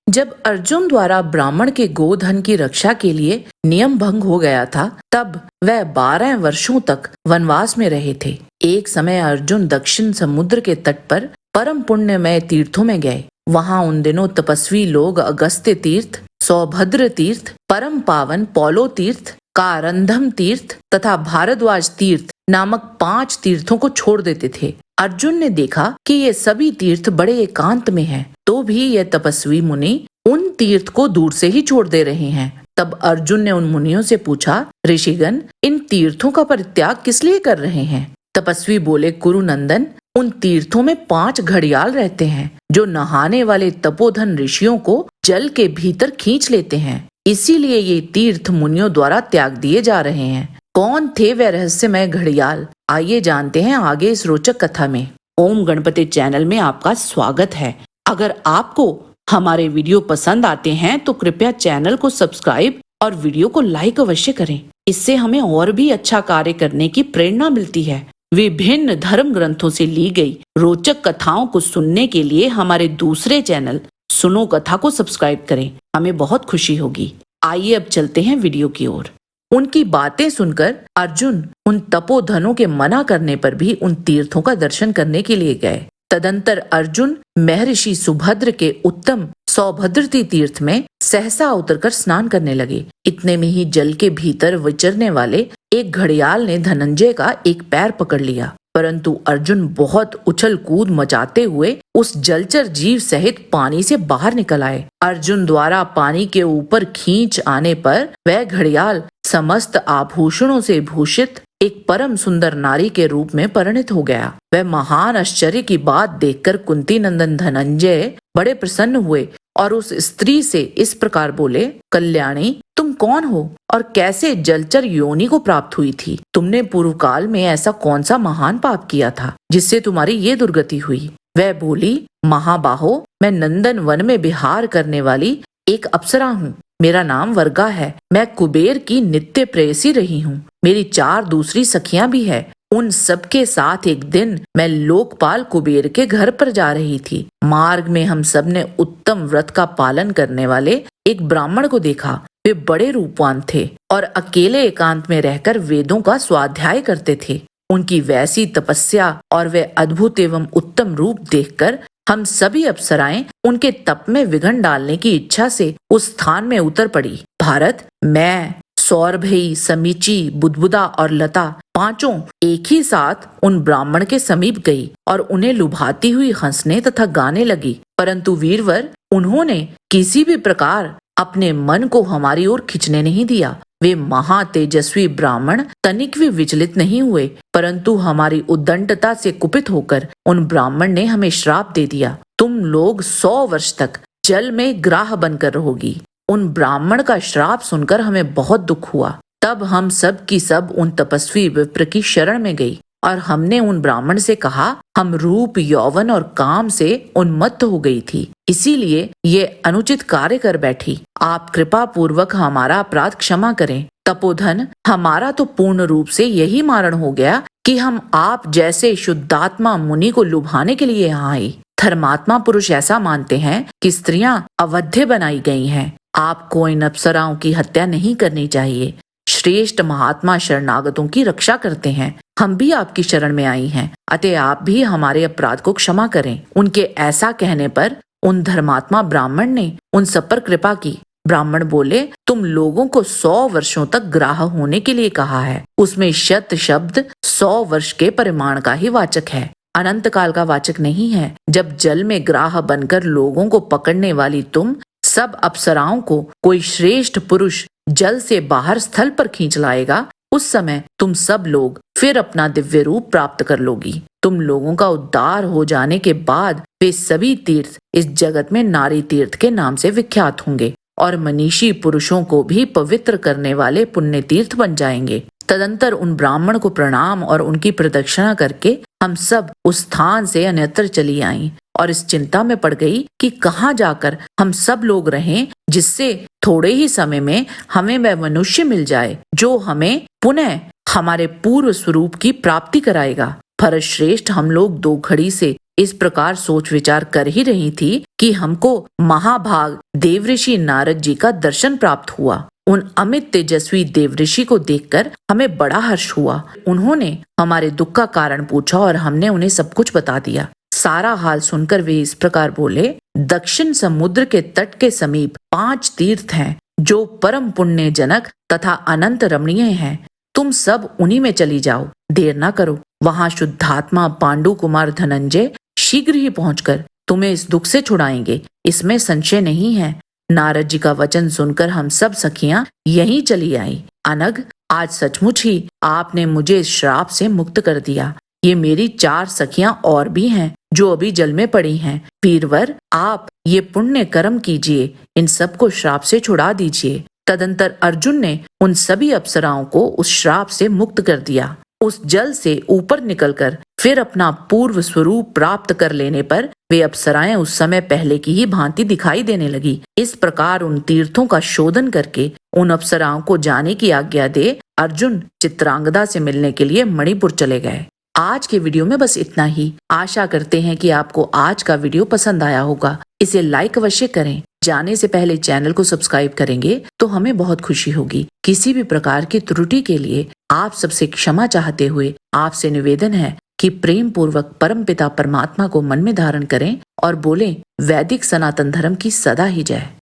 जब अर्जुन द्वारा ब्राह्मण के गोधन की रक्षा के लिए नियम भंग हो गया था, तब वह 12 वर्षों तक वनवास में रहे थे। एक समय अर्जुन दक्षिण समुद्र के तट पर परम पुण्यमय तीर्थों में गए। वहां उन दिनों तपस्वी लोग अगस्त्य तीर्थ, सौभद्र तीर्थ, परम पावन पौलो तीर्थ, कारंधम तीर्थ तथा भारद्वाज तीर्थ नामक 5 तीर्थों को छोड़ देते थे। अर्जुन ने देखा कि ये सभी तीर्थ बड़े एकांत में हैं, तो भी ये तपस्वी मुनि उन तीर्थ को दूर से ही छोड़ दे रहे हैं। तब अर्जुन ने उन मुनियों से पूछा, ऋषिगण, इन तीर्थों का परित्याग किस लिए कर रहे हैं? तपस्वी बोले, कुरुनंदन, उन तीर्थों में 5 घड़ियाल रहते हैं जो नहाने वाले तपोधन ऋषियों को जल के भीतर खींच लेते हैं। इसीलिए ये तीर्थ मुनियों द्वारा त्याग दिए जा रहे हैं। कौन थे वे रहस्यमय घड़ियाल? आइए जानते हैं आगे इस रोचक कथा में। ओम गणपति चैनल में आपका स्वागत है। अगर आपको हमारे वीडियो पसंद आते हैं तो कृपया चैनल को सब्सक्राइब और वीडियो को लाइक अवश्य करें। इससे हमें और भी अच्छा कार्य करने की प्रेरणा मिलती है। विभिन्न धर्म ग्रंथों से ली गई रोचक कथाओं को सुनने के लिए हमारे दूसरे चैनल सुनो कथा को सब्सक्राइब करें। हमें बहुत खुशी होगी। आइए अब चलते हैं वीडियो की ओर। उनकी बातें सुनकर अर्जुन उन तपोधनों के मना करने पर भी उन तीर्थों का दर्शन करने के लिए गए। तदंतर अर्जुन महर्षि सुभद्र के उत्तम सौभद्रती तीर्थ में सहसा उतरकर स्नान करने लगे। इतने में ही जल के भीतर विचरने वाले एक घड़ियाल ने धनंजय का एक पैर पकड़ लिया, परंतु अर्जुन बहुत उछल कूद मचाते हुए उस जलचर जीव सहित पानी से बाहर निकल आए। अर्जुन द्वारा पानी के ऊपर खींच आने पर वह घड़ियाल समस्त आभूषणों से भूषित एक परम सुंदर नारी के रूप में परिणित हो गया। वह महान आश्चर्य की बात देखकर कुंती नंदन धनंजय बड़े प्रसन्न हुए और उस स्त्री से इस प्रकार बोले, कल्याणी, तुम कौन हो और कैसे जलचर योनि को प्राप्त हुई थी? तुमने पूर्व काल में ऐसा कौन सा महान पाप किया था जिससे तुम्हारी ये दुर्गति हुई? वह बोली, महाबाहो, मैं नंदन वन में विहार करने वाली एक अप्सरा हूँ। मेरा नाम वर्गा है। मैं कुबेर की नित्य प्रेयसी रही हूँ। मेरी 4 दूसरी सखियां भी है। उन सबके साथ एक दिन मैं लोकपाल कुबेर के घर पर जा रही थी। मार्ग में हम सब ने उत्तम व्रत का पालन करने वाले एक ब्राह्मण को देखा। वे बड़े रूपवान थे और अकेले एकांत में रहकर वेदों का स्वाध्याय करते थे। उनकी वैसी तपस्या और वे अद्भुत एवं उत्तम रूप देखकर हम सभी अप्सराएं उनके तप में विघ्न डालने की इच्छा से उस स्थान में उतर पड़ी। भारत, मैं, सौरभई, समीची, बुदबुदा और लता 5 एक ही साथ उन ब्राह्मण के समीप गई और उन्हें लुभाती हुई हंसने तथा गाने लगी, परंतु वीरवर, उन्होंने किसी भी प्रकार अपने मन को हमारी ओर खींचने नहीं दिया। वे महातेजस्वी ब्राह्मण तनिक भी विचलित नहीं हुए, परंतु हमारी उद्दंडता से कुपित होकर उन ब्राह्मण ने हमें श्राप दे दिया, तुम लोग 100 वर्ष तक जल में ग्राह बनकर रहोगी। उन ब्राह्मण का श्राप सुनकर हमें बहुत दुख हुआ। तब हम सब की सब उन तपस्वी विप्र की शरण में गई और हमने उन ब्राह्मण से कहा, हम रूप, यौवन और काम से उन्मत्त हो गई थी, इसीलिए ये अनुचित कार्य कर बैठी। आप कृपा पूर्वक हमारा अपराध क्षमा करें। तपोधन, हमारा तो पूर्ण रूप से यही मारण हो गया कि हम आप जैसे शुद्धात्मा मुनि को लुभाने के लिए यहाँ आई। धर्मात्मा पुरुष ऐसा मानते हैं कि स्त्रियां अवध्य बनाई गई हैं। आपको इन अप्सराओं की हत्या नहीं करनी चाहिए। श्रेष्ठ महात्मा शरणागतों की रक्षा करते हैं। हम भी आपकी शरण में आई हैं, अतः आप भी हमारे अपराध को क्षमा करें। उनके ऐसा कहने पर उन धर्मात्मा ब्राह्मण ने उन सब पर कृपा की। ब्राह्मण बोले, तुम लोगों को 100 वर्षों तक ग्राह होने के लिए कहा है। उसमें शत शब्द 100 वर्ष के परिमाण का ही वाचक है, अनंत काल का वाचक नहीं है। जब जल में ग्राह बनकर लोगों को पकड़ने वाली तुम सब अप्सराओं को कोई श्रेष्ठ पुरुष जल से बाहर स्थल पर खींच लाएगा, उस समय तुम सब लोग फिर अपना दिव्य रूप प्राप्त कर लोगी। तुम लोगों का उद्धार हो जाने के बाद वे सभी तीर्थ इस जगत में नारी तीर्थ के नाम से विख्यात होंगे और मनीषी पुरुषों को भी पवित्र करने वाले पुण्य तीर्थ बन जाएंगे। तदंतर उन ब्राह्मण को प्रणाम और उनकी प्रदक्षिणा करके हम सब उस स्थान से अन्यत्र चली आईं और इस चिंता में पड़ गई कि कहाँ जाकर हम सब लोग रहें, जिससे थोड़े ही समय में हमें वह मनुष्य मिल जाए जो हमें पुनः हमारे पूर्व स्वरूप की प्राप्ति कराएगा। भरत श्रेष्ठ, हम लोग 2 घड़ी से इस प्रकार सोच विचार कर ही रही थी कि हमको महाभाग देवऋषि नारद जी का दर्शन प्राप्त हुआ। उन अमित तेजस्वी देवऋषि को देखकर हमें बड़ा हर्ष हुआ। उन्होंने हमारे दुख का कारण पूछा और हमने उन्हें सब कुछ बता दिया। सारा हाल सुनकर वे इस प्रकार बोले, दक्षिण समुद्र के तट के समीप 5 तीर्थ हैं जो परम पुण्य जनक तथा अनंत रमणीय हैं। तुम सब उन्हीं में चली जाओ, देर ना करो। वहां शुद्धात्मा पांडु कुमार धनंजय शीघ्र ही पहुंचकर तुम्हें इस दुख से छुड़ाएंगे, इसमें संशय नहीं है। नारद जी का वचन सुनकर हम सब सखियां यहीं चली आई। अनग, आज सचमुच ही आपने मुझे इस श्राप से मुक्त कर दिया। ये मेरी 4 सखियां और भी हैं जो अभी जल में पड़ी हैं। वीरवर, आप ये पुण्य कर्म कीजिए, इन सबको श्राप से छुड़ा दीजिए। तदंतर अर्जुन ने उन सभी अप्सराओं को उस श्राप से मुक्त कर दिया। उस जल से ऊपर निकलकर फिर अपना पूर्व स्वरूप प्राप्त कर लेने पर वे अप्सराएं उस समय पहले की ही भांति दिखाई देने लगी। इस प्रकार उन तीर्थों का शोधन करके उन अप्सराओं को जाने की आज्ञा दे अर्जुन चित्रांगदा से मिलने के लिए मणिपुर चले गए। आज के वीडियो में बस इतना ही। आशा करते हैं कि आपको आज का वीडियो पसंद आया होगा। इसे लाइक अवश्य करें। जाने से पहले चैनल को सब्सक्राइब करेंगे तो हमें बहुत खुशी होगी। किसी भी प्रकार की त्रुटि के लिए आप सबसे क्षमा चाहते हुए आपसे निवेदन है कि प्रेम पूर्वक परमपिता परमात्मा को मन में धारण करें और बोलें, वैदिक सनातन धर्म की सदा ही जय।